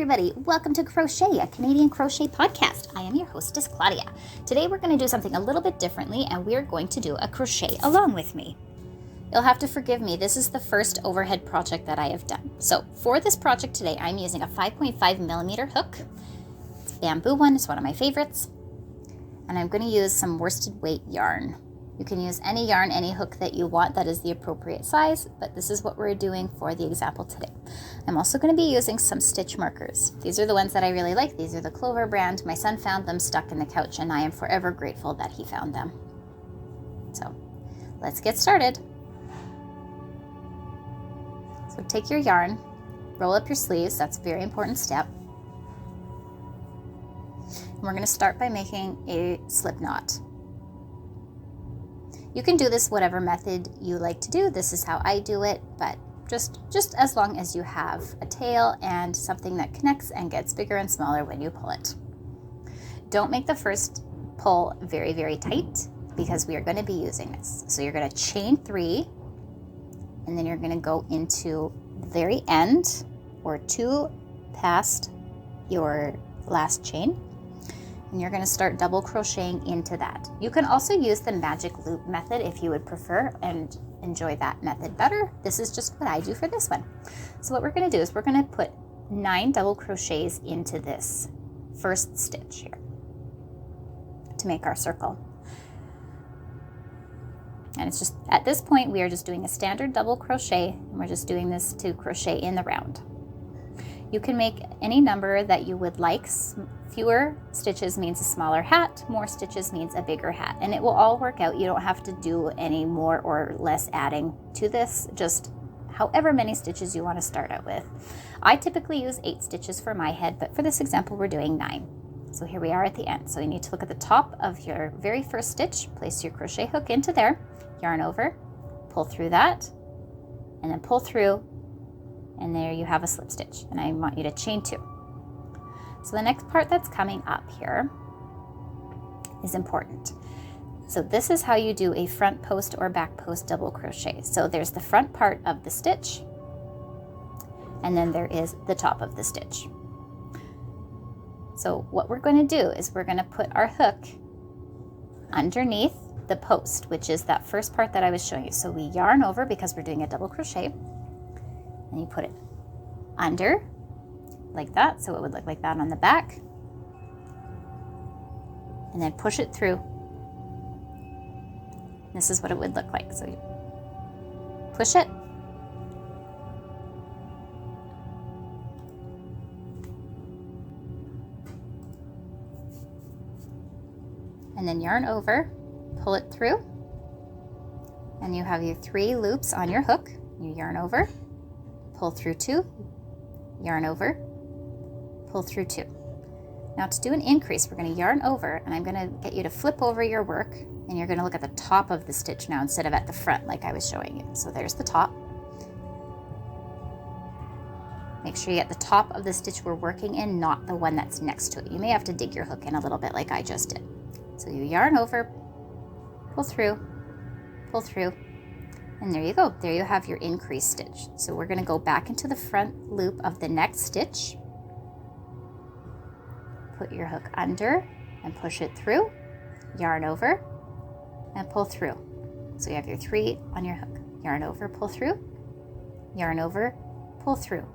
everybody, welcome to Crochet, a Canadian crochet podcast. I am your hostess, Claudia. Today we're going to do something a little bit differently, and we're going to do a crochet along with me. You'll have to forgive me, this is the first overhead project that I have done. So for this project today, I'm using a 5.5mm hook. It's a bamboo one, it's one of my favorites. And I'm going to use some worsted weight yarn. You can use any yarn, any hook that you want that is the appropriate size, but this is what we're doing for the example today. I'm also going to be using some stitch markers. These are the ones that I really like. These are the Clover brand. My son found them stuck in the couch, and I am forever grateful that he found them. So let's get started. So take your yarn, roll up your sleeves. That's a very important step. And we're going to start by making a slip knot. You can do this whatever method you like to do. This is how I do it, but just as long as you have a tail and something that connects and gets bigger and smaller when you pull it. Don't make the first pull very, very tight because we are going to be using this. So you're going to chain 3, and then you're going to go into the very end or 2 past your last chain. And you're going to start double crocheting into that. You can also use the magic loop method if you would prefer and enjoy that method better. This is just what I do for this one. So what we're going to do is we're going to put 9 double crochets into this first stitch here to make our circle. And it's just, at this point, we are just doing a standard double crochet, and we're just doing this to crochet in the round. You can make any number that you would like. Fewer stitches means a smaller hat, more stitches means a bigger hat, and it will all work out. You don't have to do any more or less adding to this, just however many stitches you want to start out with. I typically use 8 stitches for my head, but for this example, we're doing 9. So here we are at the end. So you need to look at the top of your very first stitch, place your crochet hook into there, yarn over, pull through that, and then pull through, and there you have a slip stitch, and I want you to chain 2. So the next part that's coming up here is important. So this is how you do a front post or back post double crochet. So there's the front part of the stitch, and then there is the top of the stitch. So what we're going to do is we're going to put our hook underneath the post, which is that first part that I was showing you. So we yarn over because we're doing a double crochet, and you put it under like that, so it would look like that on the back, and then push it through. This is what it would look like. So you push it, and then yarn over, pull it through, and you have your 3 loops on your hook. You yarn over, pull through 2, yarn over, pull through 2. Now to do an increase, we're going to yarn over, and I'm going to get you to flip over your work, and you're going to look at the top of the stitch now instead of at the front like I was showing you. So there's the top. Make sure you get the top of the stitch we're working in, not the one that's next to it. You may have to dig your hook in a little bit like I just did. So you yarn over, pull through, and there you go. There you have your increase stitch. So we're going to go back into the front loop of the next stitch. Put your hook under and push it through, yarn over, and pull through. So you have your 3 on your hook. Yarn over, pull through, yarn over, pull through.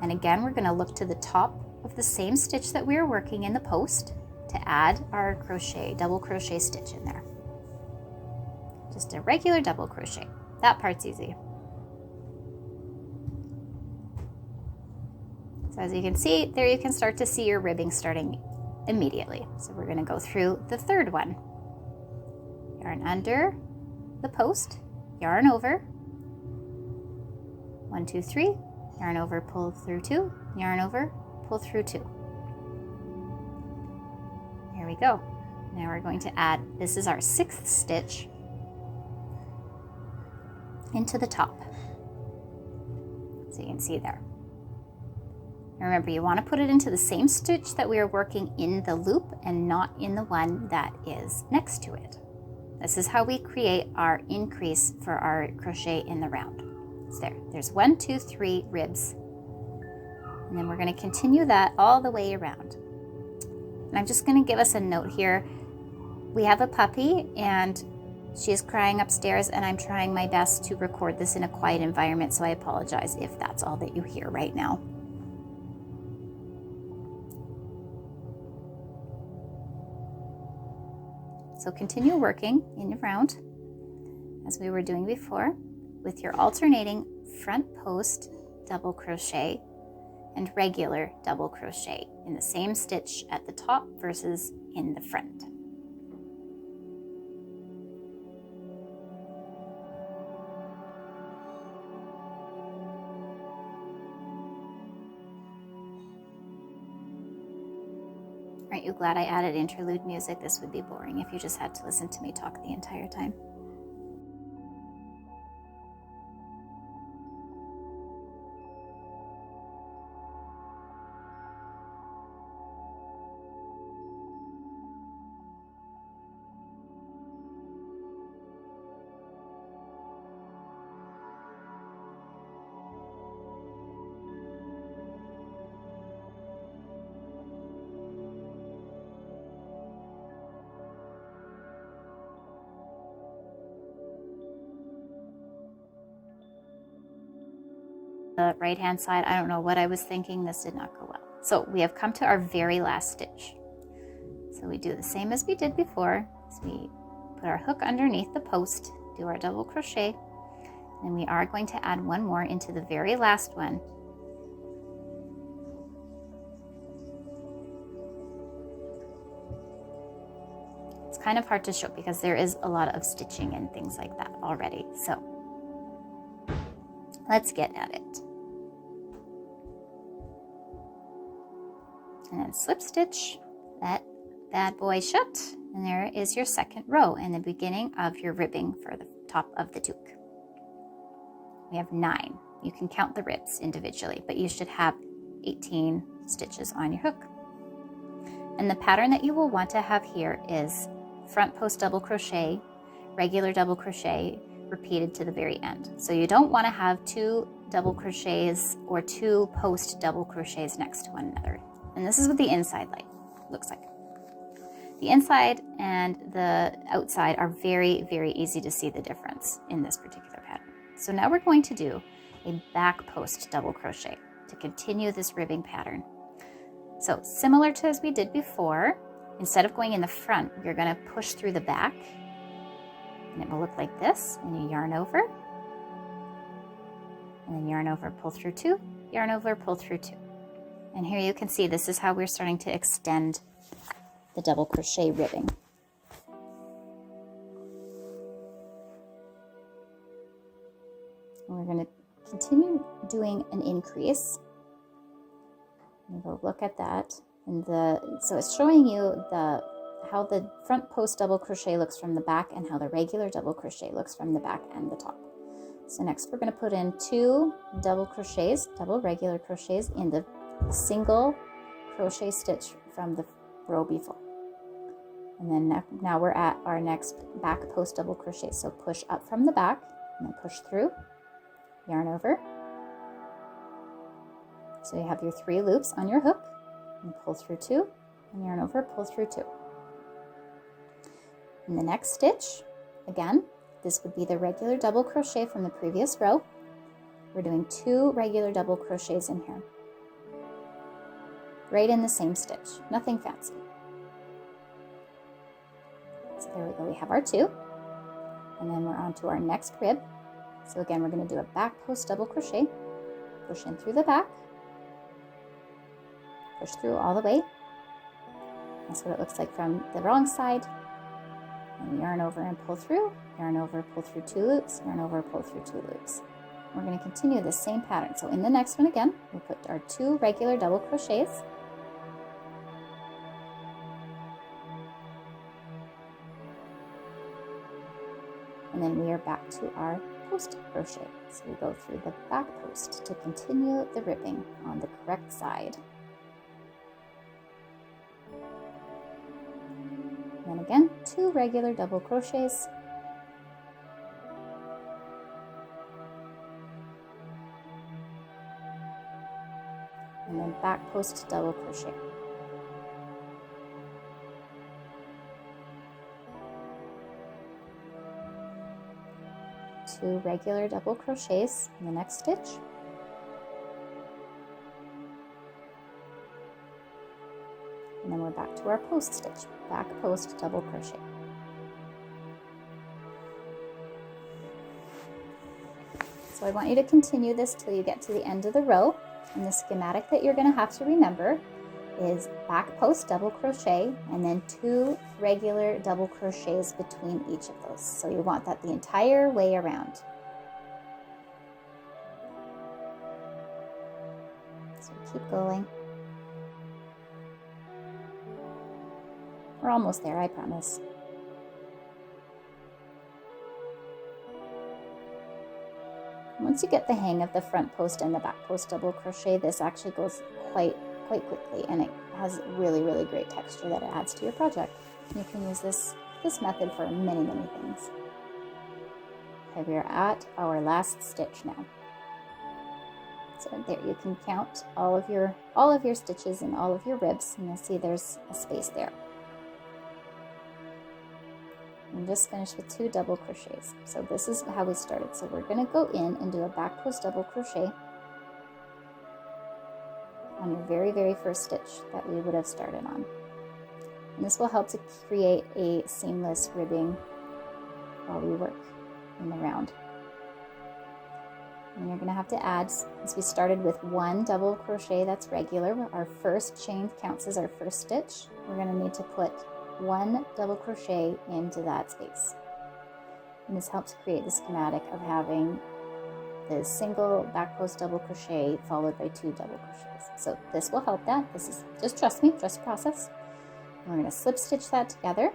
And again, we're going to look to the top of the same stitch that we were working in the post to add our crochet, double crochet stitch in there. Just a regular double crochet. That part's easy. So as you can see, there you can start to see your ribbing starting immediately. So we're going to go through the third one. Yarn under the post, yarn over, 1, 2, 3, yarn over, pull through 2, yarn over, pull through 2. Here we go. Now we're going to add, this is our 6th stitch into the top. So you can see there. Remember, you want to put it into the same stitch that we are working in the loop and not in the one that is next to it. This is how we create our increase for our crochet in the round. So there's 1, 2, 3 ribs And then we're going to continue that all the way around. And I'm just going to give us a note here. We have a puppy and she is crying upstairs, and I'm trying my best to record this in a quiet environment, so I apologize if that's all that you hear right now. So continue working in your round as we were doing before with your alternating front post double crochet and regular double crochet in the same stitch at the top versus in the front. Aren't you glad I added interlude music? This would be boring if you just had to listen to me talk the entire time. The right hand side, I don't know what I was thinking, this did not go well. So we have come to our very last stitch. So we do the same as we did before. So we put our hook underneath the post, do our double crochet, and we are going to add one more into the very last one. It's kind of hard to show because there is a lot of stitching and things like that already. So let's get at it. And then slip stitch that bad boy shut, and there is your second row and the beginning of your ribbing for the top of the toque. We have 9. You can count the ribs individually, but you should have 18 stitches on your hook. And the pattern that you will want to have here is front post double crochet, regular double crochet, repeated to the very end. So you don't want to have 2 double crochets or 2 post double crochets next to one another. And this is what the inside looks like. The inside and the outside are very, very easy to see the difference in this particular pattern. So now we're going to do a back post double crochet to continue this ribbing pattern. So similar to as we did before, instead of going in the front, you're going to push through the back, and it will look like this. And you yarn over, and then yarn over, pull through 2, yarn over, pull through 2. And here you can see this is how we're starting to extend the double crochet ribbing. And we're going to continue doing an increase. And we'll look at that. And so it's showing you how the front post double crochet looks from the back and how the regular double crochet looks from the back and the top. So next we're going to put in 2 double crochets, double regular crochets in the single crochet stitch from the row before. And then now we're at our next back post double crochet. So push up from the back and then push through, yarn over. So you have your 3 loops on your hook, and pull through 2, and yarn over, pull through 2. In the next stitch, again, this would be the regular double crochet from the previous row. We're doing 2 regular double crochets in here, right in the same stitch, nothing fancy. So there we go, we have our 2, and then we're on to our next rib. So again, we're going to do a back post double crochet, push in through the back, push through all the way. That's what it looks like from the wrong side. And yarn over and pull through, yarn over, pull through 2 loops, yarn over, pull through 2 loops. We're going to continue the same pattern. So in the next one again, we'll put our 2 regular double crochets. And then we are back to our post crochet. So we go through the back post to continue the ribbing on the correct side. And then again, 2 regular double crochets. and then back post double crochet. Two regular double crochets in the next stitch. And then we're back to our post stitch, back post double crochet. So I want you to continue this till you get to the end of the row, and the schematic that you're going to have to remember is back post double crochet and then 2 regular double crochets between each of those. So you want that the entire way around. So keep going. We're almost there, I promise. Once you get the hang of the front post and the back post double crochet, this actually goes quite quickly, and it has really great texture that it adds to your project. You can use this method for many things. Okay, we are at our last stitch now. So there you can count all of your stitches and all of your ribs, and you'll see there's a space there. And just finished with 2 double crochets. So this is how we started. So we're going to go in and do a back post double crochet on your very first stitch that we would have started on. And this will help to create a seamless ribbing while we work in the round. And you're going to have to add, since we started with 1 double crochet that's regular, our first chain counts as our first stitch. We're going to need to put 1 double crochet into that space. And this helps create the schematic of having the single back post double crochet followed by 2 double crochets. So this will help that. This is, just trust me, trust the process. And we're going to slip stitch that together,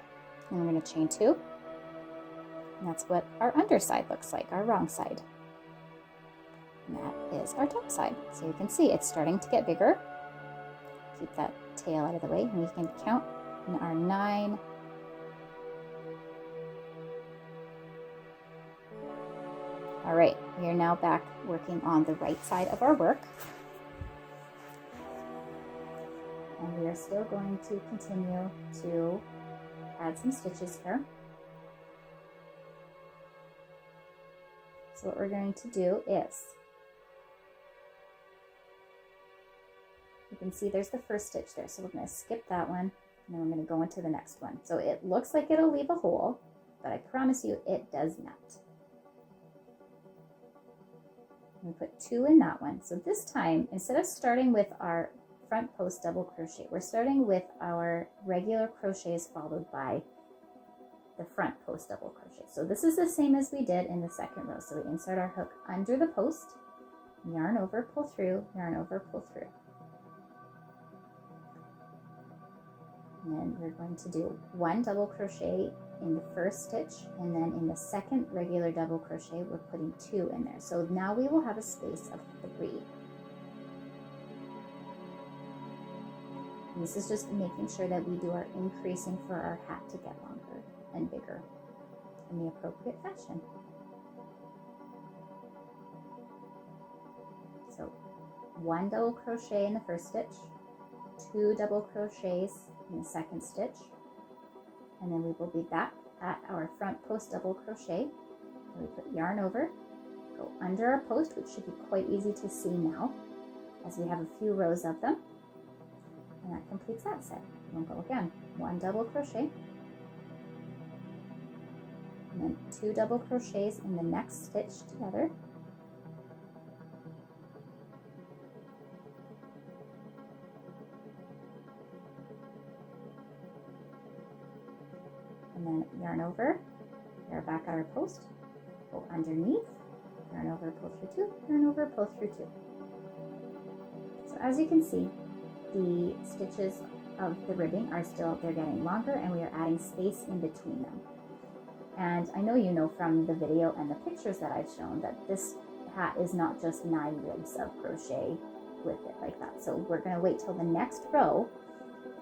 and we're going to chain 2. And that's what our underside looks like, our wrong side. And that is our top side. So you can see it's starting to get bigger. Keep that tail out of the way, and we can count in our 9. All right, we are now back working on the right side of our work. And we are still going to continue to add some stitches here. So what we're going to do is, you can see there's the first stitch there. So we're going to skip that one, and then we're going to go into the next one. So it looks like it'll leave a hole, but I promise you it does not. We put 2 in that one. So this time, instead of starting with our front post double crochet, we're starting with our regular crochets followed by the front post double crochet. So this is the same as we did in the second row. So we insert our hook under the post, yarn over, pull through, yarn over, pull through. And then we're going to do 1 double crochet in the first stitch, and then in the second regular double crochet we're putting 2 in there. So now we will have a space of 3. And this is just making sure that we do our increasing for our hat to get longer and bigger in the appropriate fashion. So 1 double crochet in the first stitch, 2 double crochets in the second stitch, and then we will be back at our front post double crochet. And we put yarn over, go under our post, which should be quite easy to see now as we have a few rows of them, and that completes that set. We'll go again, 1 double crochet, and then 2 double crochets in the next stitch together, and then yarn over, we are back at our post, go underneath, yarn over, pull through 2, yarn over, pull through 2. So as you can see, the stitches of the ribbing are still, they're getting longer, and we are adding space in between them. And I know you know from the video and the pictures that I've shown that this hat is not just 9 ribs of crochet with it like that. So we're going to wait till the next row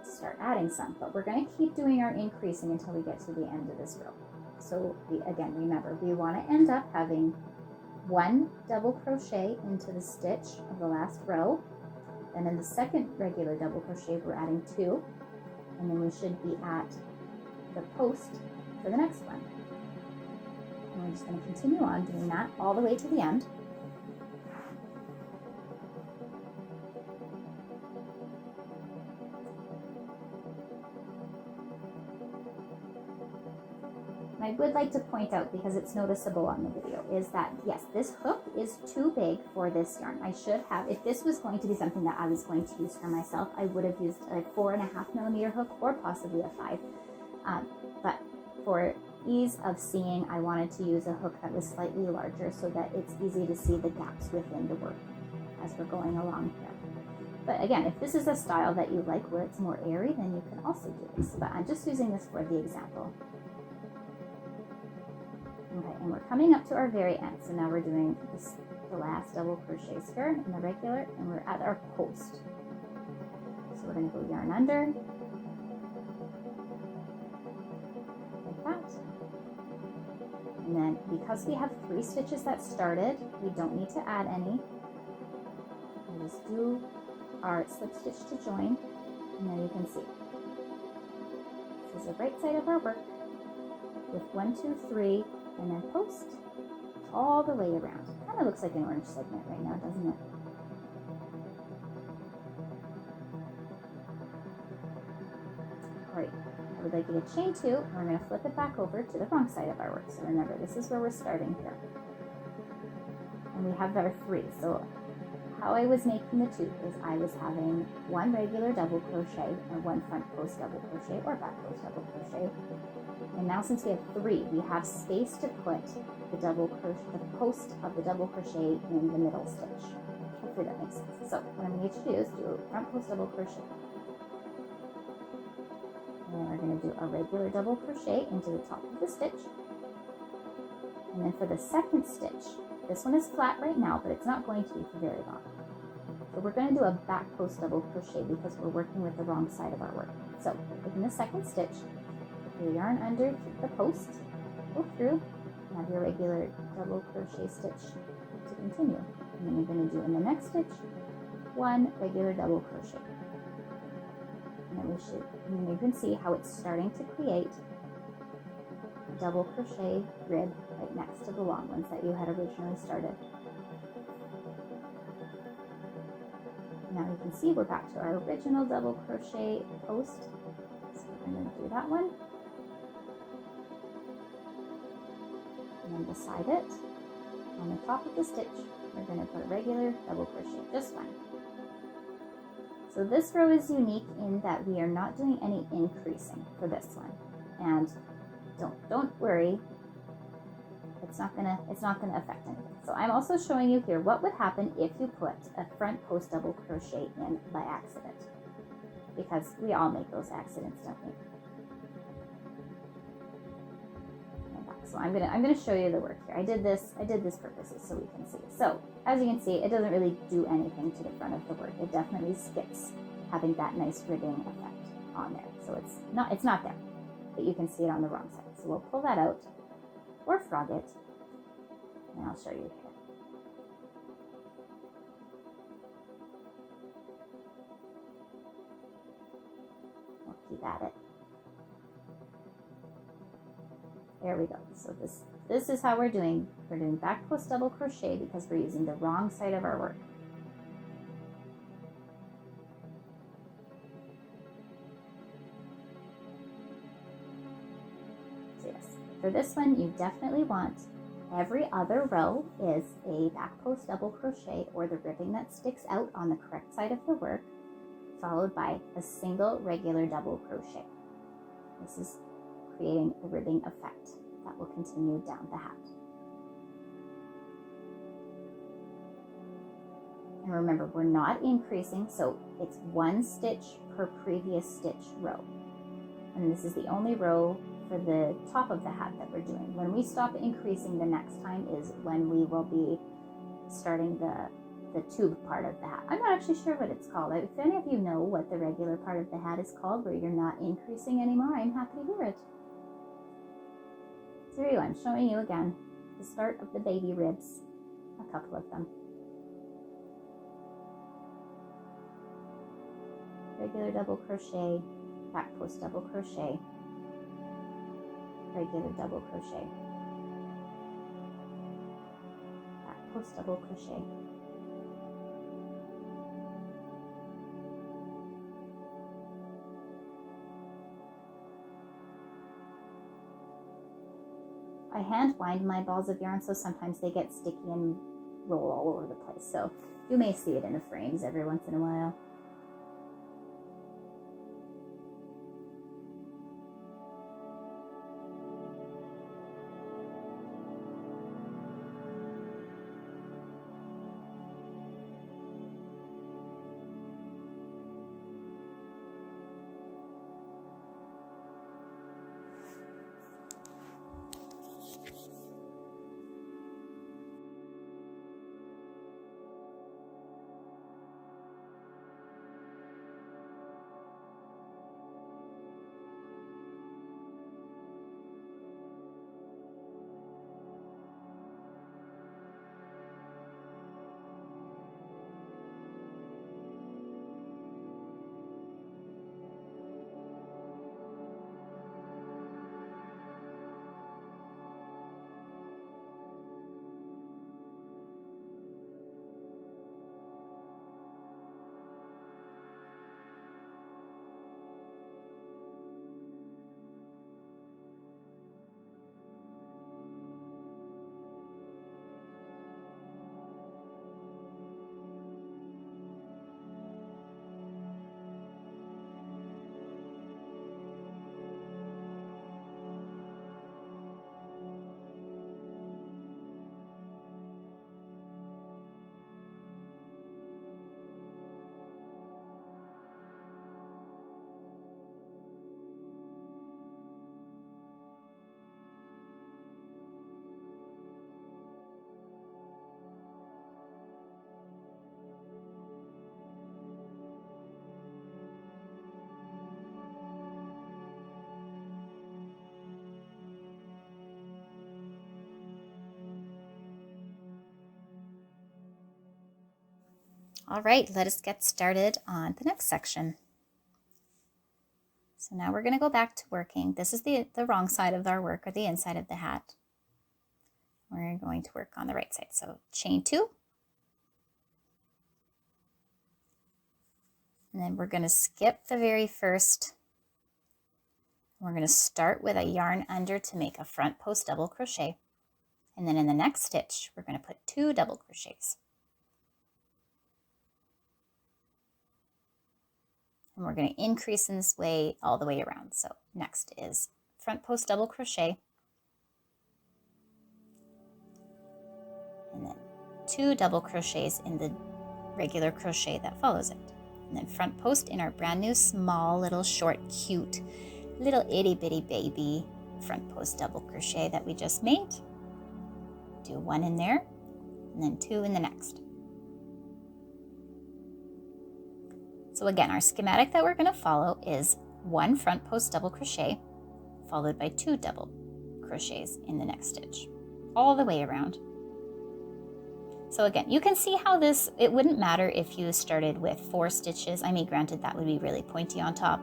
to start adding some, but we're going to keep doing our increasing until we get to the end of this row. So again, remember, we want to end up having 1 double crochet into the stitch of the last row, Then in the second regular double crochet, we're adding 2, and then we should be at the post for the next one. And we're just going to continue on doing that all the way to the end. I would like to point out, because it's noticeable on the video, is that yes, this hook is too big for this yarn. I should have, if this was going to be something that I was going to use for myself, I would have used a 4.5mm hook or possibly a 5. But for ease of seeing, I wanted to use a hook that was slightly larger so that it's easy to see the gaps within the work as we're going along here. But again, if this is a style that you like where it's more airy, then you can also do this. But I'm just using this for the example. Okay, and we're coming up to our very end. So now we're doing the last double crochets here in the regular, and we're at our post. So we're going to go yarn under, like that. And then because we have 3 stitches that started, we don't need to add any. We'll just do our slip stitch to join, and then you can see this is the right side of our work with 1, 2, 3. And then post all the way around. Kind of looks like an orange segment right now, doesn't it? All right, I would like you to chain 2, and we're going to flip it back over to the wrong side of our work. So remember, this is where we're starting here. And we have our 3. So how I was making the toque is I was having 1 regular double crochet and 1 front post double crochet or back post double crochet. And now since we have 3, we have space to put the post of the double crochet in the middle stitch. Hopefully that makes sense. So what I'm going to do is do a front post double crochet. And then we're going to do a regular double crochet into the top of the stitch. And then for the second stitch, this one is flat right now, but it's not going to be for very long. So we're going to do a back post double crochet because we're working with the wrong side of our work. So within the second stitch, your yarn under the post, go through, and have your regular double crochet stitch to continue. And then you're going to do in the next stitch 1 regular double crochet. And then you can see how it's starting to create a double crochet rib right next to the long ones that you had originally started. Now you can see we're back to our original double crochet post. So we're going to do that one. And then beside it, on the top of the stitch, we're going to put a regular double crochet, just 1. So this row is unique in that we are not doing any increasing for this one. And don't worry, it's not gonna affect anything. So I'm also showing you here what would happen if you put a front post double crochet in by accident, because we all make those accidents, don't we? So I'm gonna show you the work here. I did this purposes so we can see. So as you can see, it doesn't really do anything to the front of the work. It definitely skips having that nice ribbing effect on there. So it's not there, but you can see it on the wrong side. So we'll pull that out or frog it, and I'll show you here. We'll keep at it. There we go. So this is how we're doing. We're doing back post double crochet because we're using the wrong side of our work. So yes, for this one, you definitely want every other row is a back post double crochet or the ribbing that sticks out on the correct side of the work, followed by a single regular double crochet. This is creating a ribbing effect that will continue down the hat. And remember, we're not increasing, so it's 1 stitch per previous stitch row. And this is the only row for the top of the hat that we're doing. When we stop increasing the next time is when we will be starting the tube part of the hat. I'm not actually sure what it's called. If any of you know what the regular part of the hat is called where you're not increasing anymore, I'm happy to hear it. So here you go, I'm showing you again the start of the baby ribs, a couple of them. regular double crochet, back post double crochet, regular double crochet, back post double crochet, I hand wind my balls of yarn, so sometimes they get sticky and roll all over the place. So you may see it in the frames every once in a while. All right, let us get started on the next section. So now we're going to go back to working. This is the wrong side of our work, or the inside of the hat. We're going to work on the right side. So chain 2. And then we're going to skip the very first. We're going to start with a yarn under to make a front post double crochet. And then in the next stitch, we're going to put 2 double crochets. And we're going to increase in this way all the way around. So next is front post double crochet, and then 2 double crochets in the regular crochet that follows it. And then front post in our brand new small little short cute little itty bitty baby front post double crochet that we just made. Do 1 in there and then 2 in the next. So again, our schematic that we're going to follow is 1 front post double crochet followed by 2 double crochets in the next stitch all the way around. So again, you can see how this, it wouldn't matter if you started with 4 stitches. I mean, granted, that would be really pointy on top,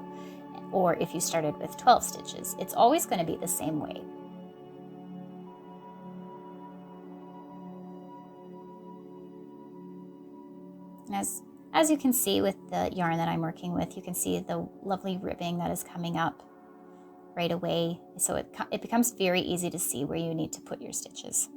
or if you started with 12 stitches. It's always going to be the same way. And as you can see with the yarn that I'm working with, you can see the lovely ribbing that is coming up right away. So it becomes very easy to see where you need to put your stitches.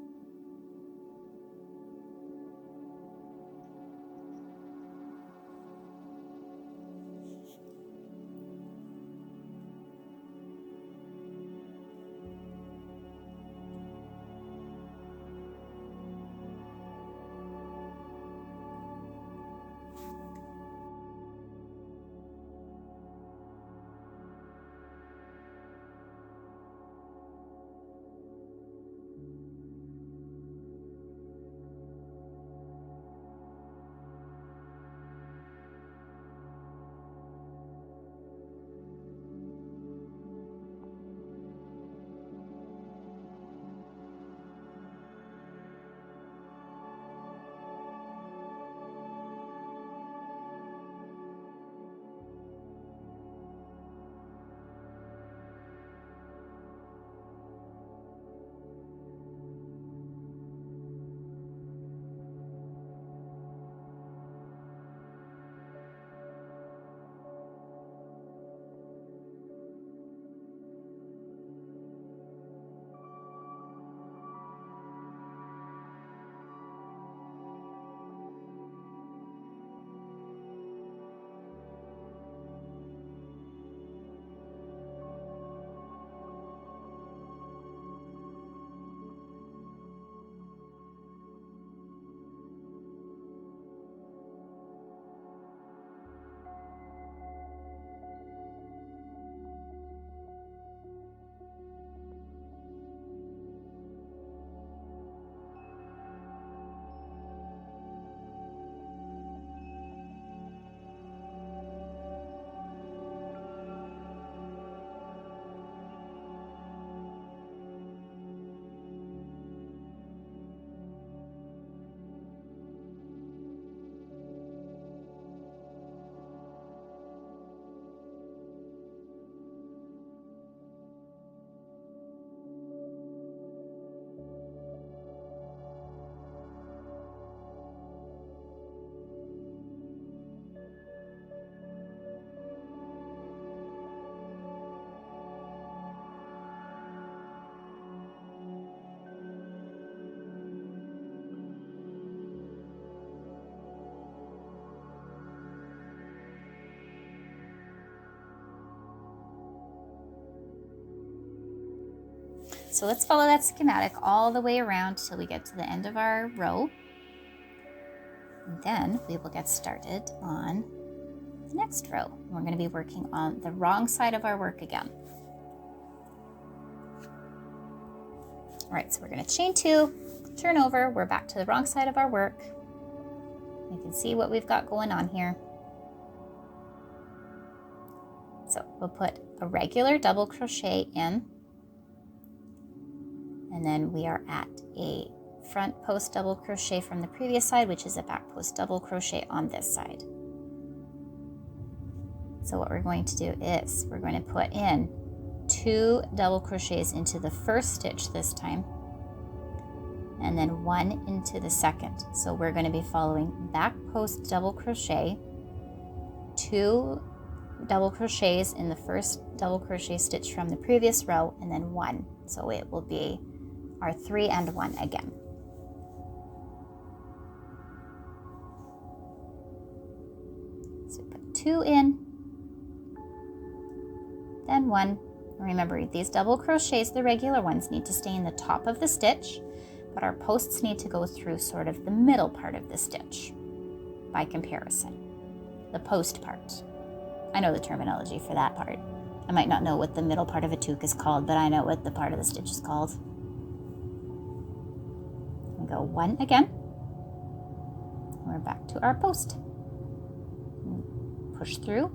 so let's follow that schematic all the way around till we get to the end of our row. And then we will get started on the next row. We're going to be working on the wrong side of our work again. All right, so we're going to chain 2, turn over, we're back to the wrong side of our work. You can see what we've got going on here. So we'll put a regular double crochet in, and then we are at a front post double crochet from the previous side, which is a back post double crochet on this side. So what we're going to do is we're going to put in 2 double crochets into the first stitch this time, and then 1 into the second. So we're going to be following back post double crochet, 2 double crochets in the first double crochet stitch from the previous row, and then 1. So it will be our 3 and 1 again. So put 2 in, then 1. Remember, these double crochets, the regular ones, need to stay in the top of the stitch, but our posts need to go through sort of the middle part of the stitch by comparison, the post part. I know the terminology for that part. I might not know what the middle part of a toque is called, but I know what the part of the stitch is called. We go 1 again. We're back to our post. Push through,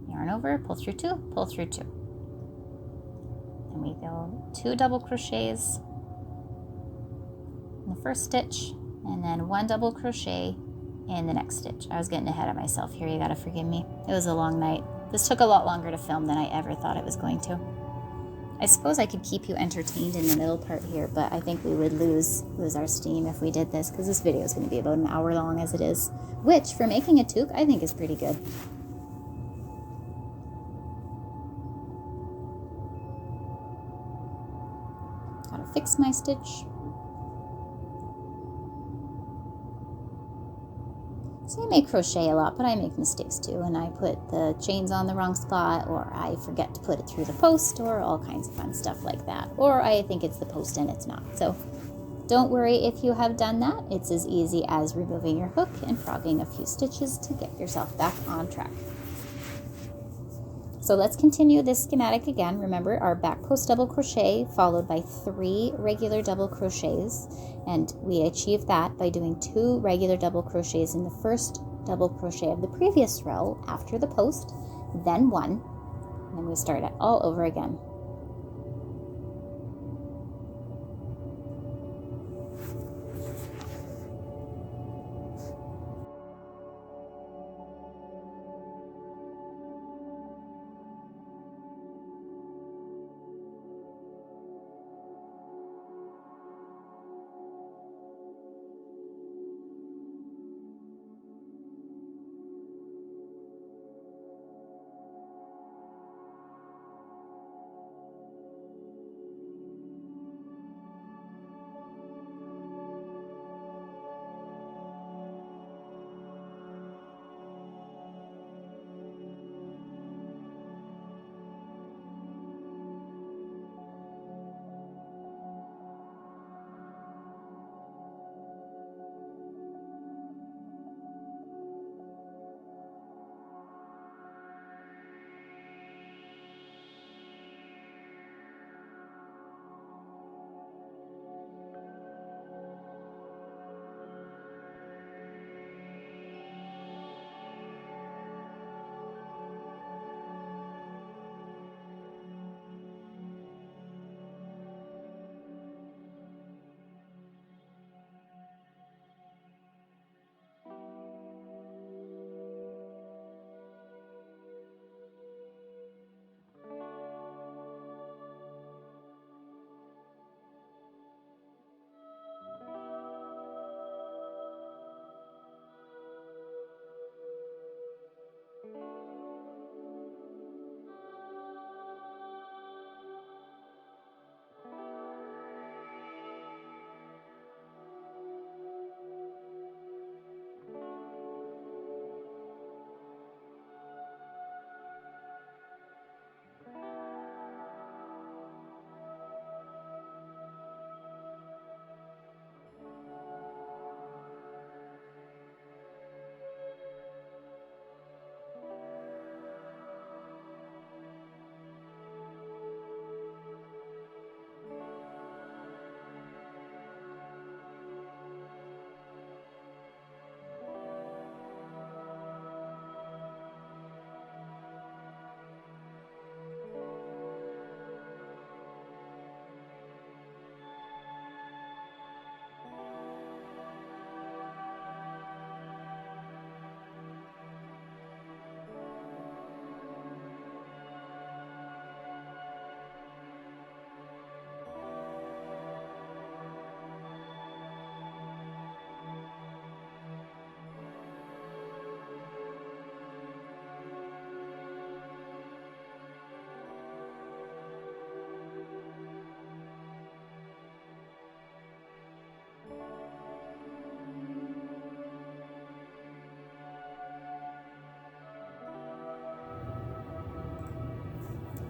yarn over, pull through 2, pull through 2. Then we go 2 double crochets in the first stitch, and then 1 double crochet in the next stitch. I was getting ahead of myself here, you gotta forgive me. It was a long night. This took a lot longer to film than I ever thought it was going to. I suppose I could keep you entertained in the middle part here, but I think we would lose our steam if we did this, because this video is going to be about an hour long as it is, which for making a toque I think is pretty good. Gotta fix my stitch. So I may crochet a lot, but I make mistakes too, and I put the chains on the wrong spot, or I forget to put it through the post, or all kinds of fun stuff like that. Or I think it's the post and it's not. So don't worry if you have done that. It's as easy as removing your hook and frogging a few stitches to get yourself back on track. So let's continue this schematic again. Remember, our back post double crochet followed by 3 regular double crochets, and we achieved that by doing 2 regular double crochets in the first double crochet of the previous row after the post, then 1, and then we start it all over again.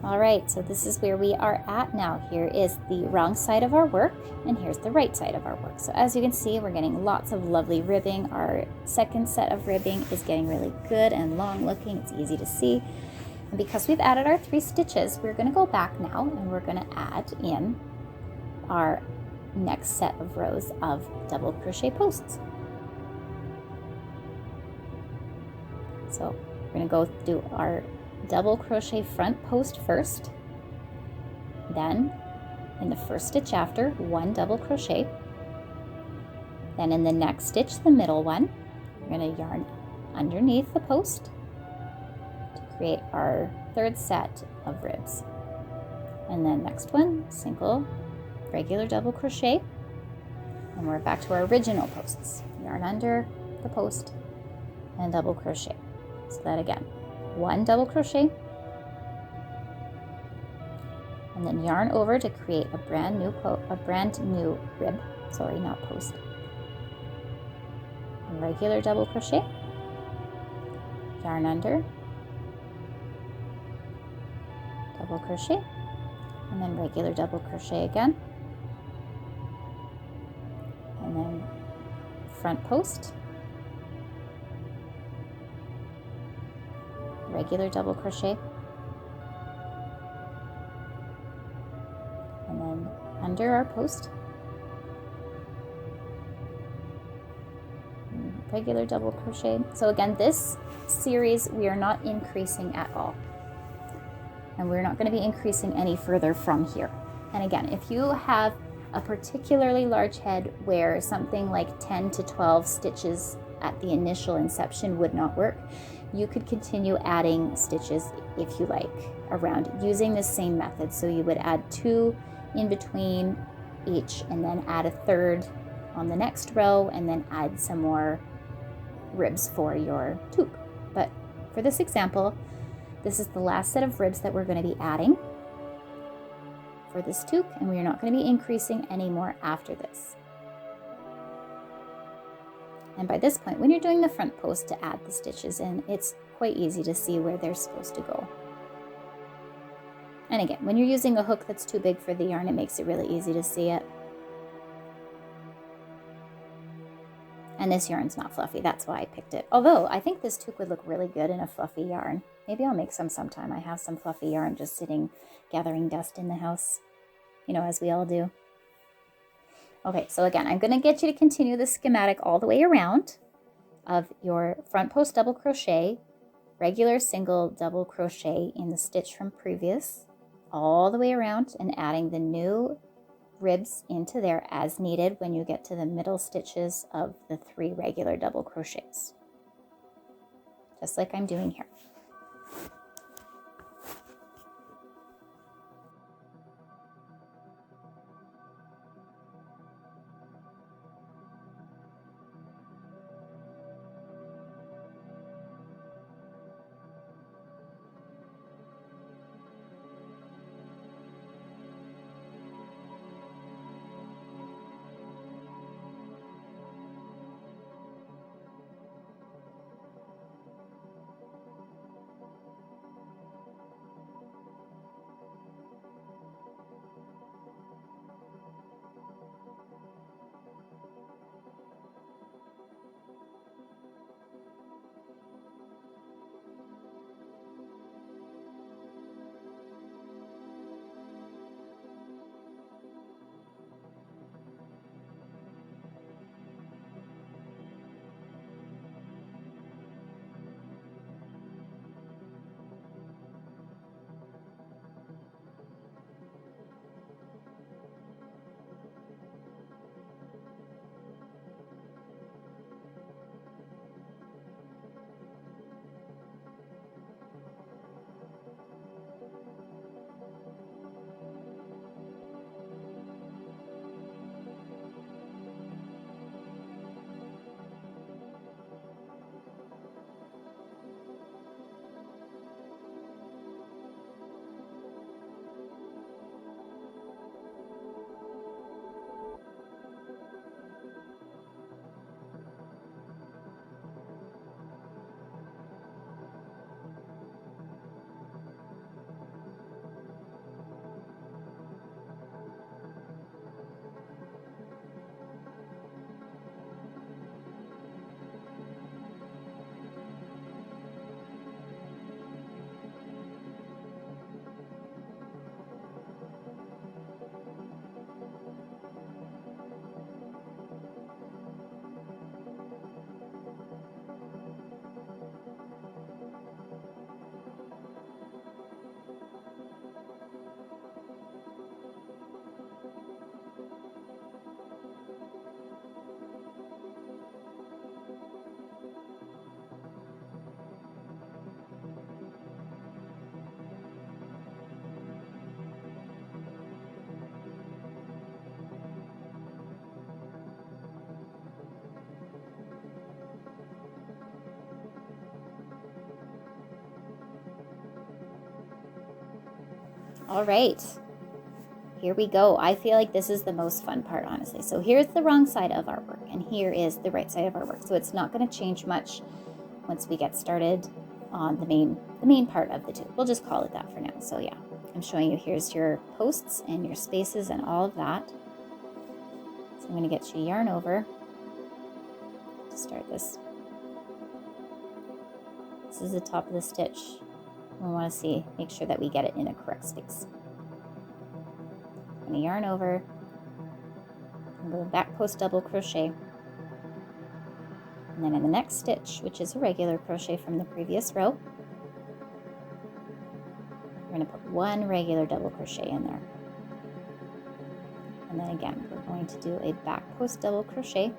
All right, so this is where we are at now. Here is the wrong side of our work, and here's the right side of our work. So as you can see, we're getting lots of lovely ribbing. Our second set of ribbing is getting really good and long looking. It's easy to see. And because we've added our 3 stitches, we're going to go back now and we're going to add in our next set of rows of double crochet posts. So we're going to go do our double crochet front post first, then in the first stitch after, 1 double crochet, then in the next stitch, the middle one, we're going to yarn underneath the post to create our third set of ribs, and then next one, single regular double crochet, and we're back to our original posts. Yarn under the post and double crochet. So that again, 1 double crochet, and then yarn over to create a brand new rib. Sorry, not post. A regular double crochet, yarn under, double crochet, and then regular double crochet again, and then front post, regular double crochet, and then under our post, regular double crochet. So again, this series we are not increasing at all, and we're not going to be increasing any further from here. And again, if you have a particularly large head where something like 10 to 12 stitches at the initial inception would not work, you could continue adding stitches if you like around using the same method. So you would add 2 in between each, and then add a 3rd on the next row, and then add some more ribs for your toque. But for this example, this is the last set of ribs that we're going to be adding for this toque, and we are not going to be increasing anymore after this. And by this point, when you're doing the front post to add the stitches in, it's quite easy to see where they're supposed to go. And again, when you're using a hook that's too big for the yarn, it makes it really easy to see it. And this yarn's not fluffy, that's why I picked it. Although, I think this toque would look really good in a fluffy yarn. Maybe I'll make some sometime. I have some fluffy yarn just sitting, gathering dust in the house, you know, as we all do. Okay, so again, I'm going to get you to continue the schematic all the way around of your front post double crochet, regular single double crochet in the stitch from previous, all the way around, and adding the new ribs into there as needed when you get to the middle stitches of the 3 regular double crochets, just like I'm doing here. All right, here we go. I feel like this is the most fun part, honestly. So here's the wrong side of our work, and here is the right side of our work. So it's not going to change much once we get started on the main part of the toque. We'll just call it that for now. So yeah, I'm showing you, here's your posts and your spaces and all of that. So I'm going to get you yarn over to start this. This is the top of the stitch. We want to make sure that we get it in a correct space. I'm going to yarn over, and go back post double crochet, and then in the next stitch, which is a regular crochet from the previous row, we're going to put one regular double crochet in there. And then again, we're going to do a back post double crochet,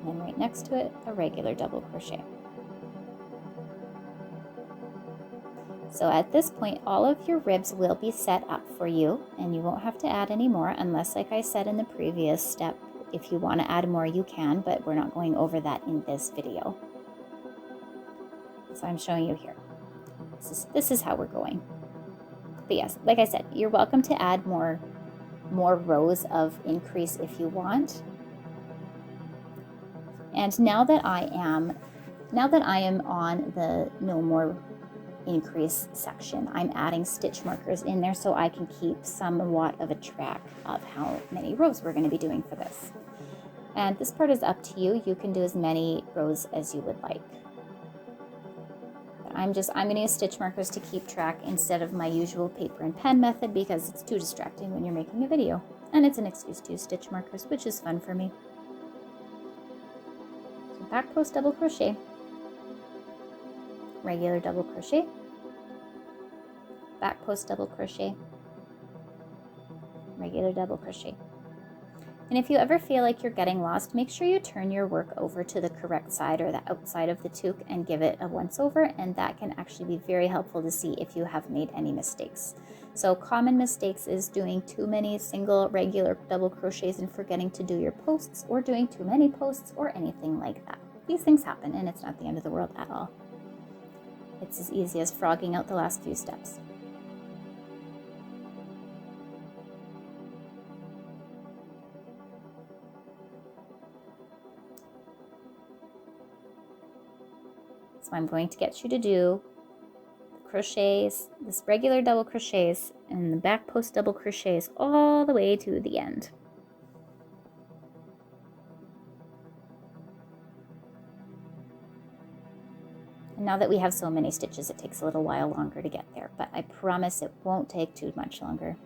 and then right next to it, a regular double crochet. So at this point, all of your ribs will be set up for you, and you won't have to add any more unless, like I said in the previous step, if you want to add more, you can, but we're not going over that in this video. So I'm showing you here. This is how we're going. But yes, like I said, you're welcome to add more rows of increase if you want. And now that I am on the no more increase section, I'm adding stitch markers in there so I can keep somewhat of a track of how many rows we're going to be doing for this. And this part is up to you. You can do as many rows as you would like. But I'm going to use stitch markers to keep track instead of my usual paper and pen method because it's too distracting when you're making a video. And it's an excuse to use stitch markers, which is fun for me. So back post double crochet, regular double crochet, back post double crochet, regular double crochet. And if you ever feel like you're getting lost, make sure you turn your work over to the correct side or the outside of the toque and give it a once over, and that can actually be very helpful to see if you have made any mistakes. So common mistakes is doing too many single regular double crochets and forgetting to do your posts, or doing too many posts, or anything like that. These things happen, and it's not the end of the world at all. It's as easy as frogging out the last few steps. So I'm going to get you to do crochets, this regular double crochets, and the back post double crochets all the way to the end. And now that we have so many stitches, it takes a little while longer to get there, but I promise it won't take too much longer.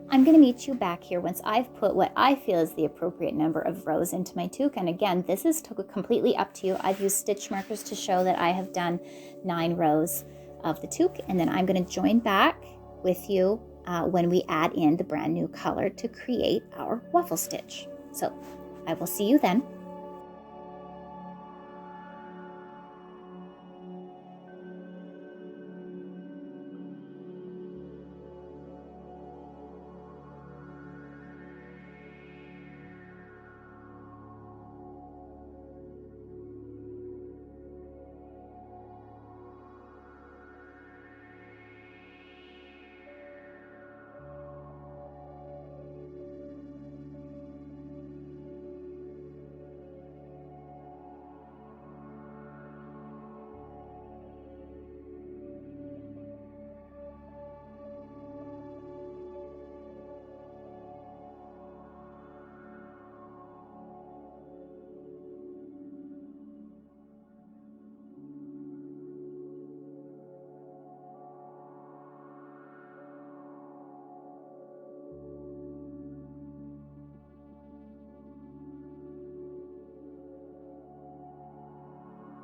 I'm going to meet you back here once I've put what I feel is the appropriate number of rows into my toque. And again, this is completely up to you. I've used stitch markers to show that I have done 9 rows of the toque, and then I'm going to join back with you when we add in the brand new color to create our waffle stitch. So I will see you then.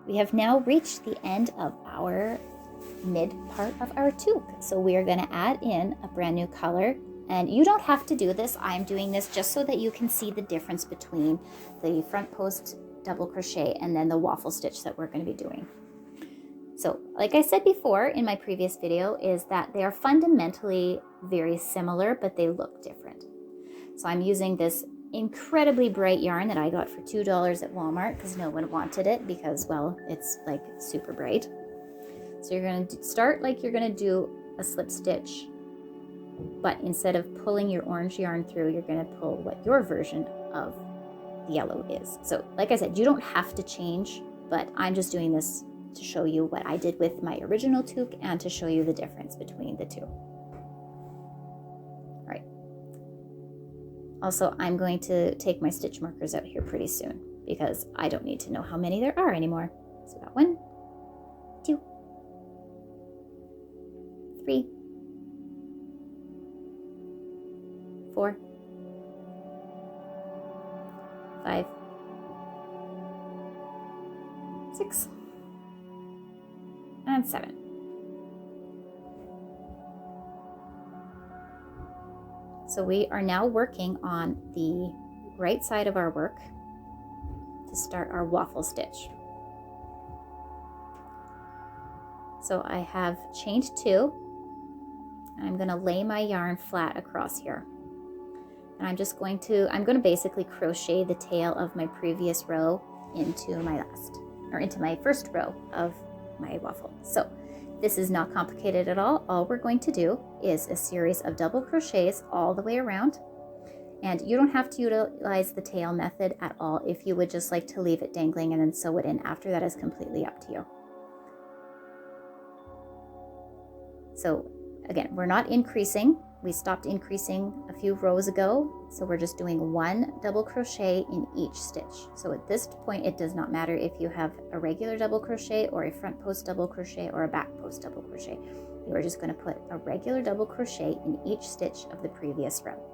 We have now reached the end of our mid part of our toque. So we are going to add in a brand new color, and you don't have to do this. I'm doing this just so that you can see the difference between the front post double crochet and then the waffle stitch that we're going to be doing. So like I said before in my previous video, is that they are fundamentally very similar, but they look different. So I'm using this incredibly bright yarn that I got for $2 at Walmart because no one wanted it because, well, it's like super bright. So you're going to start like you're going to do a slip stitch, but instead of pulling your orange yarn through, you're going to pull what your version of the yellow is. So like I said, you don't have to change, but I'm just doing this to show you what I did with my original toque and to show you the difference between the two. All right. Also, I'm going to take my stitch markers out here pretty soon because I don't need to know how many there are anymore. So we got 1, 2, 3, 4, 5, 6, and 7. So we are now working on the right side of our work to start our waffle stitch. So I have chained 2, and I'm going to lay my yarn flat across here. And I'm going to basically crochet the tail of my previous row into my first row of my waffle. So this is not complicated at all. All we're going to do is a series of double crochets all the way around. And you don't have to utilize the tail method at all. If you would just like to leave it dangling and then sew it in after, that is completely up to you. So again, we're not increasing. We stopped increasing a few rows ago, so we're just doing 1 double crochet in each stitch. So at this point, it does not matter if you have a regular double crochet or a front post double crochet or a back post double crochet. You are just going to put a regular double crochet in each stitch of the previous row.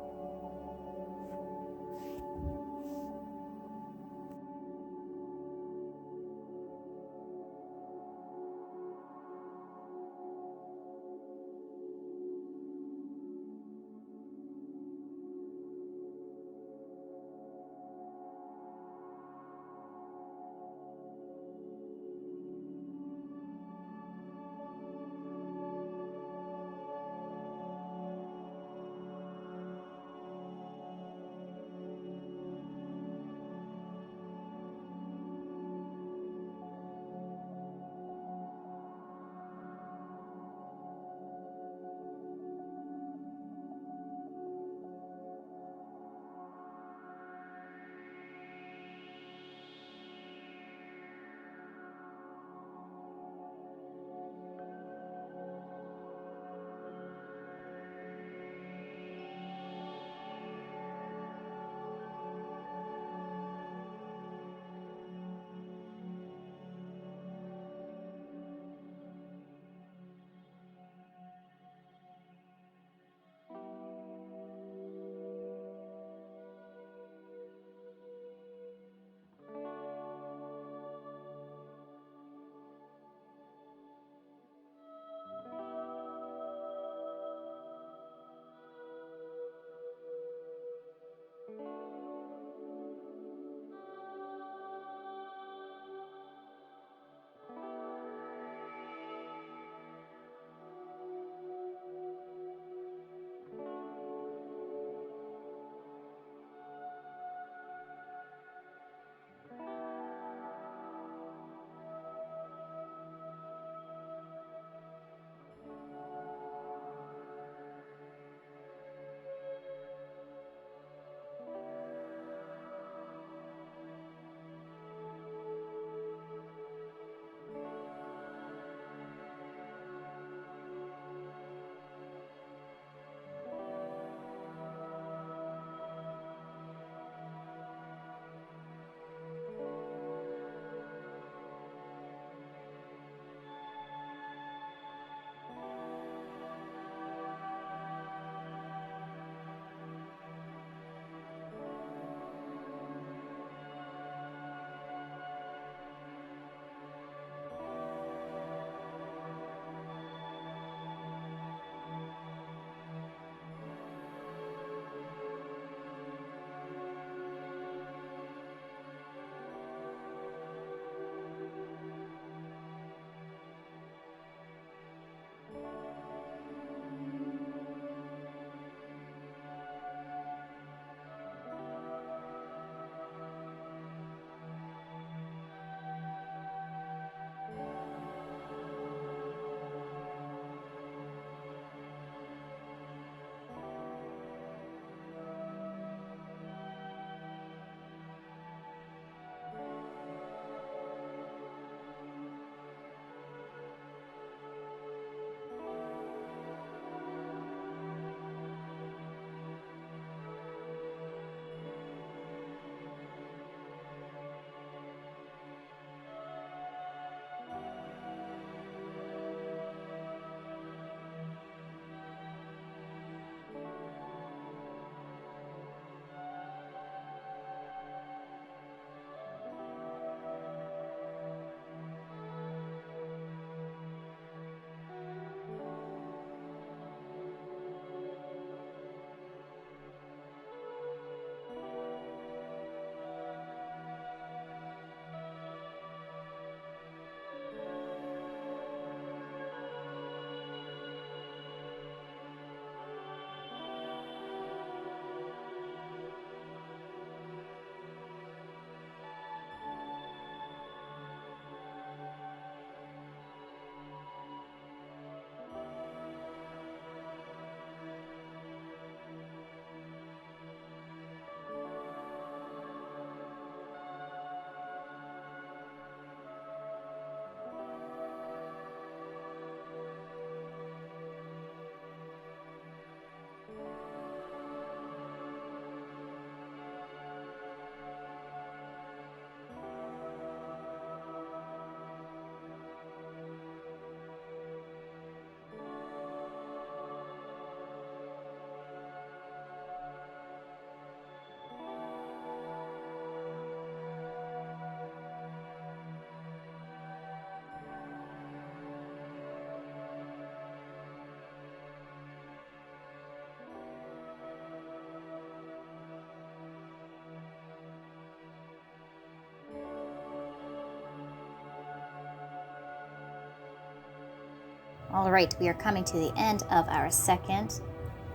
All right, we are coming to the end of our second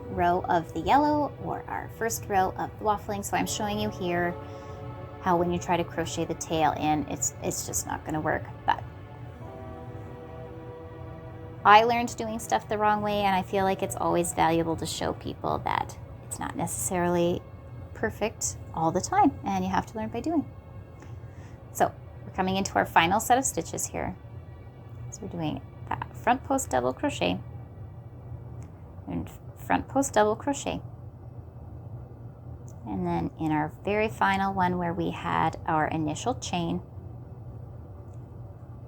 row of the yellow, or our first row of the waffling. So I'm showing you here how when you try to crochet the tail in, it's just not going to work. But I learned doing stuff the wrong way, and I feel like it's always valuable to show people that it's not necessarily perfect all the time, and you have to learn by doing. So we're coming into our final set of stitches here. So we're doing that front post double crochet and front post double crochet, and then in our very final one where we had our initial chain,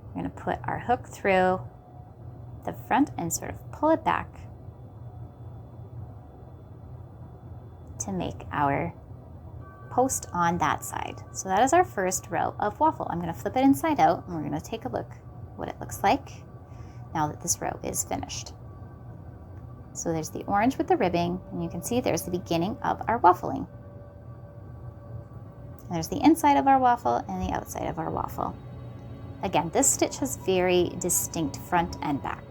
we're going to put our hook through the front and sort of pull it back to make our post on that side. So that is our first row of waffle. I'm going to flip it inside out, and we're going to take a look what it looks like now that this row is finished. So there's the orange with the ribbing, and you can see there's the beginning of our waffling. And there's the inside of our waffle and the outside of our waffle. Again, this stitch has very distinct front and back.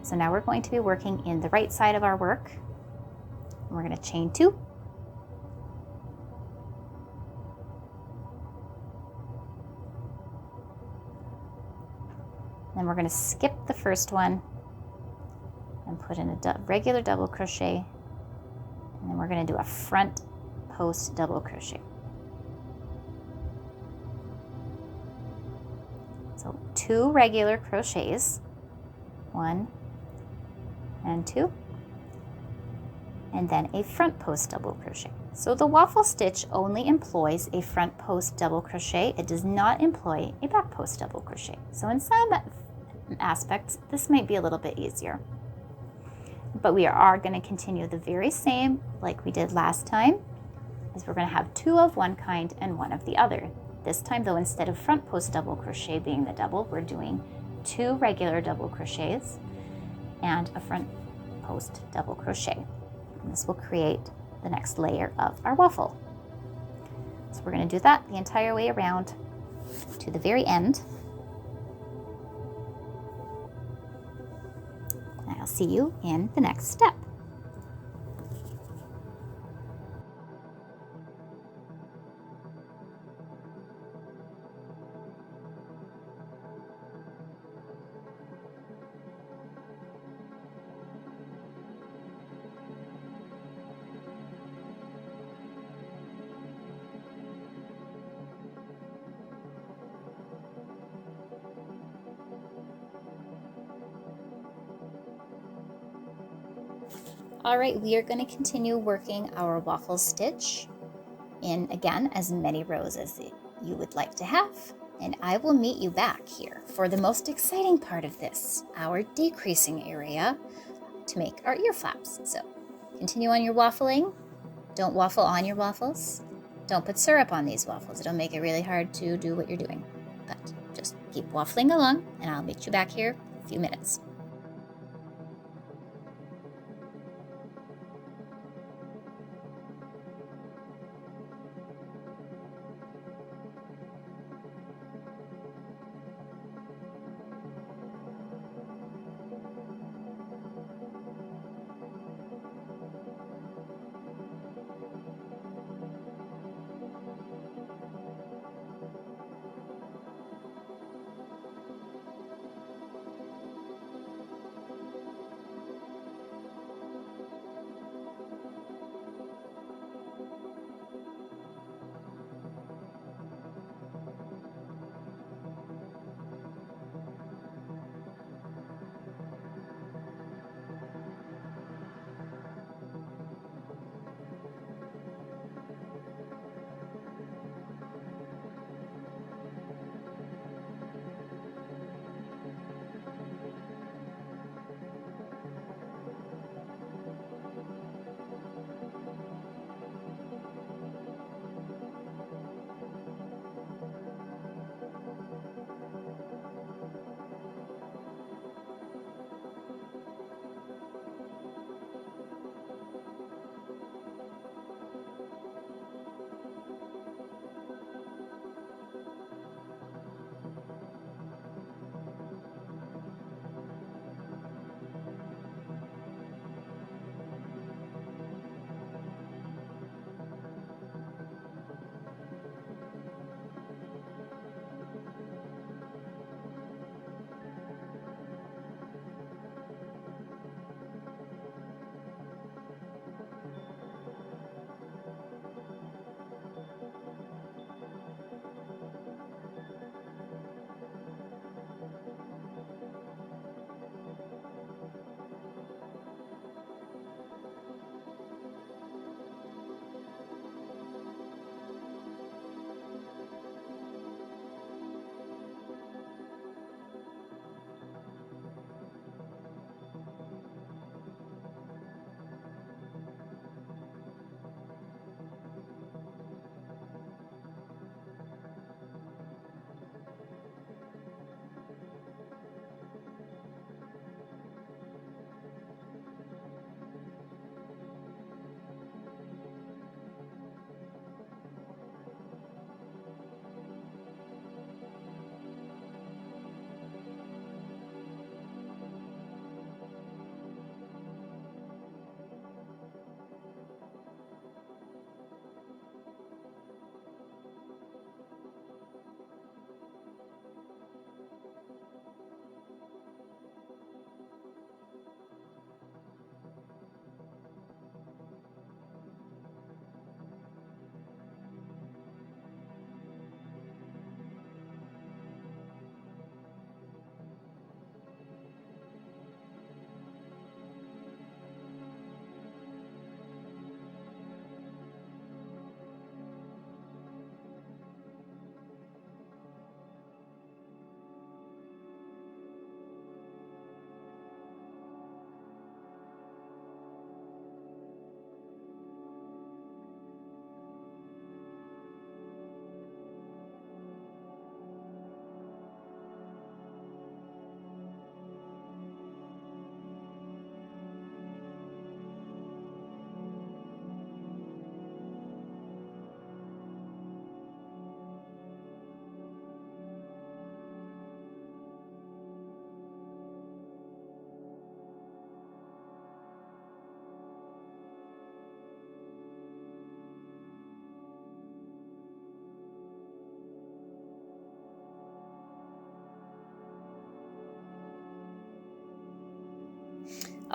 So now we're going to be working in the right side of our work. We're going to chain 2. Then we're going to skip the first one and put in a regular double crochet, and then we're going to do a front post double crochet. So 2 regular crochets, 1 and 2, and then a front post double crochet. So the waffle stitch only employs a front post double crochet. It does not employ a back post double crochet. So in some aspects, this might be a little bit easier. But we are going to continue the very same like we did last time, is we're going to have 2 of one kind and 1 of the other. This time though, instead of front post double crochet being the double, we're doing 2 regular double crochets and a front post double crochet. And this will create the next layer of our waffle. So we're going to do that the entire way around to the very end. And I'll see you in the next step. All right, we are going to continue working our waffle stitch in, again, as many rows as you would like to have. And I will meet you back here for the most exciting part of this, our decreasing area to make our ear flaps. So continue on your waffling. Don't waffle on your waffles. Don't put syrup on these waffles. It'll make it really hard to do what you're doing. But just keep waffling along, and I'll meet you back here in a few minutes.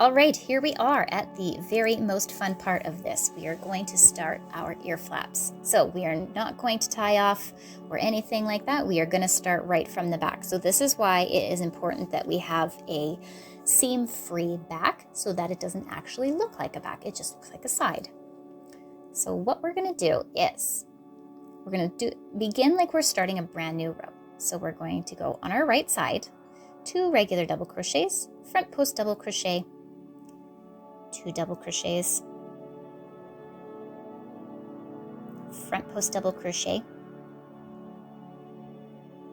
All right, here we are at the very most fun part of this. We are going to start our ear flaps. So we are not going to tie off or anything like that. We are going to start right from the back. So this is why it is important that we have a seam-free back so that it doesn't actually look like a back. It just looks like a side. So what we're going to do is we're going to begin like we're starting a brand new row. So we're going to go on our right side, 2 regular double crochets, front post double crochet, 2 double crochets, front post double crochet,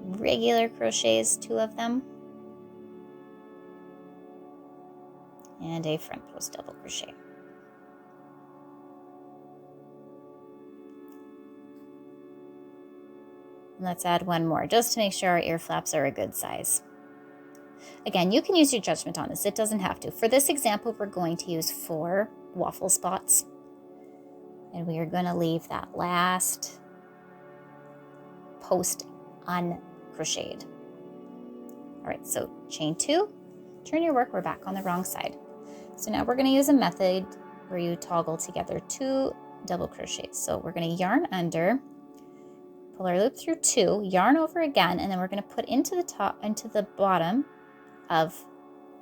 regular crochets, 2 of them, and a front post double crochet. And let's add 1 more just to make sure our ear flaps are a good size. Again, you can use your judgment on this. It doesn't have to. For this example, we're going to use 4 waffle spots. And we are going to leave that last post uncrocheted. All right, so chain 2, turn your work, we're back on the wrong side. So now we're going to use a method where you toggle together 2 double crochets. So we're going to yarn under, pull our loop through 2, yarn over again, and then we're going to put into the bottom of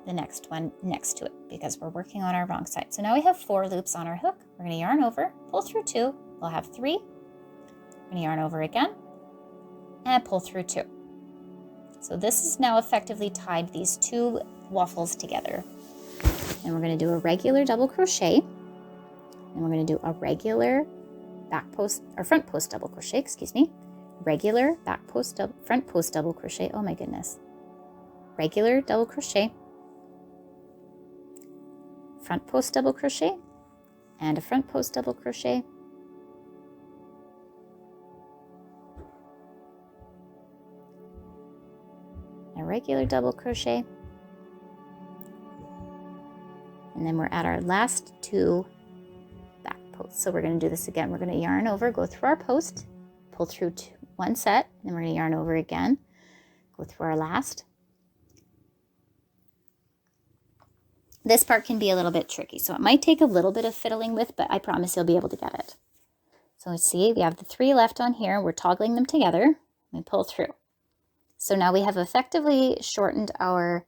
the next one next to it because we're working on our wrong side. So now we have 4 loops on our hook. We're going to yarn over, pull through 2, we'll have 3. We're going to yarn over again and pull through 2. So this is now effectively tied these 2 waffles together. And we're going to do a regular double crochet, and we're going to do a regular back post or front post double crochet, excuse me, regular back post front post double crochet. Oh my goodness. Regular double crochet, front post double crochet, and a front post double crochet, a regular double crochet, and then we're at our last 2 back posts. So we're going to do this again. We're going to yarn over, go through our post, pull through 1 set, and then we're going to yarn over again, go through our last. This part can be a little bit tricky, so it might take a little bit of fiddling with, but I promise you'll be able to get it. So let's see, we have the 3 left on here. We're toggling them together. We pull through. So now we have effectively shortened our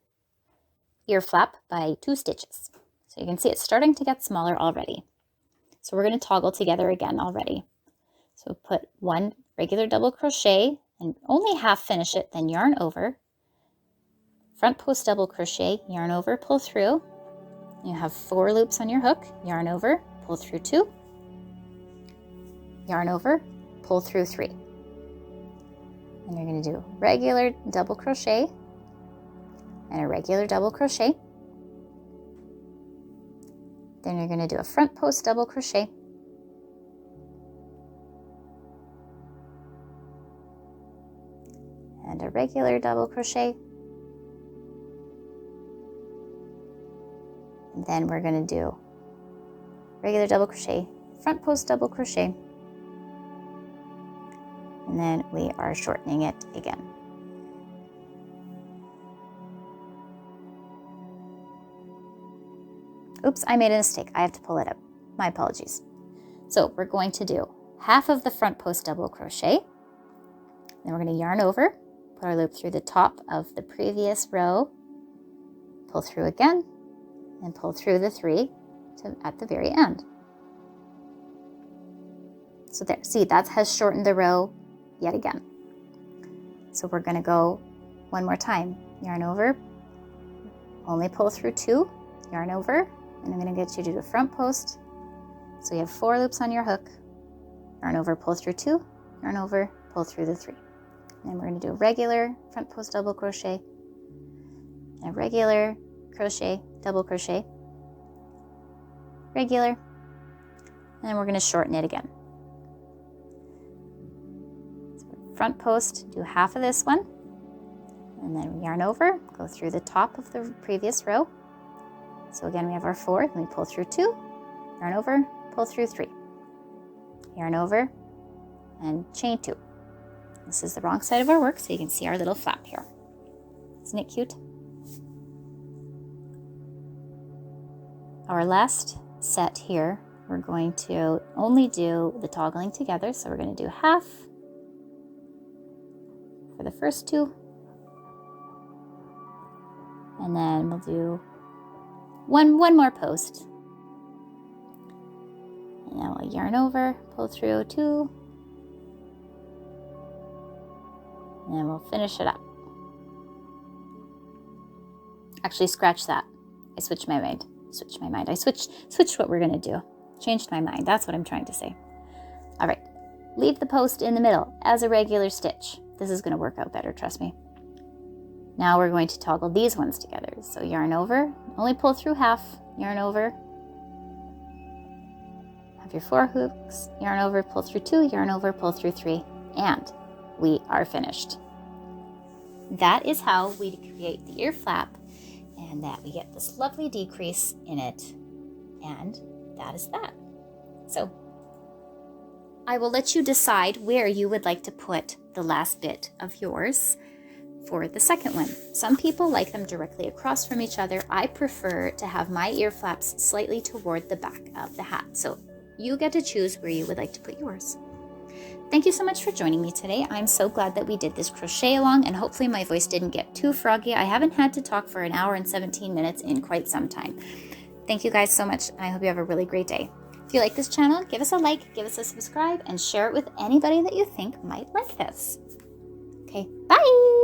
ear flap by 2 stitches. So you can see it's starting to get smaller already. So we're going to toggle together again already. So put 1 regular double crochet and only half finish it, then yarn over, front post double crochet, yarn over, pull through. You have 4 loops on your hook, yarn over, pull through 2, yarn over, pull through 3. And you're going to do regular double crochet and a regular double crochet. Then you're going to do a front post double crochet, and a regular double crochet. And then we're going to do regular double crochet, front post double crochet, and then we are shortening it again. Oops, I made a mistake. I have to pull it up. My apologies. So we're going to do half of the front post double crochet. Then we're going to yarn over, put our loop through the top of the previous row, pull through again, and pull through the 3 at the very end. So there, see, that has shortened the row yet again. So we're going to go 1 more time. Yarn over, only pull through 2, yarn over, and I'm going to get you to do a front post. So you have 4 loops on your hook, yarn over, pull through 2, yarn over, pull through the 3. And then we're going to do a regular front post double crochet, and a regular crochet, double crochet, regular, and then we're going to shorten it again. So front post, do half of this one, and then yarn over, go through the top of the previous row. So again, we have our 4, then we pull through 2, yarn over, pull through 3, yarn over, and chain 2. This is the wrong side of our work, so you can see our little flap here. Isn't it cute? our last set here, we're going to only do the toggling together. So we're going to do half for the first two. And then we'll do one more post. And then we'll yarn over, pull through 2. And then we'll finish it up. Actually, scratch that. I switched my mind. I switched what we're going to do. Changed my mind. That's what I'm trying to say. All right. Leave the post in the middle as a regular stitch. This is going to work out better, trust me. Now we're going to toggle these ones together. So yarn over, only pull through half, yarn over. Have your 4 hooks, yarn over, pull through 2, yarn over, pull through 3, and we are finished. That is how we create the ear flap, and that we get this lovely decrease in it, and that is that. So I will let you decide where you would like to put the last bit of yours for the second one. Some people like them directly across from each other. I prefer to have my ear flaps slightly toward the back of the hat. So you get to choose where you would like to put yours. Thank you so much for joining me today. I'm so glad that we did this crochet along, and hopefully my voice didn't get too froggy. I haven't had to talk for 1 hour and 17 minutes in quite some time. Thank you guys so much, and I hope you have a really great day. If you like this channel, give us a like, give us a subscribe, and share it with anybody that you think might like this. Okay, bye!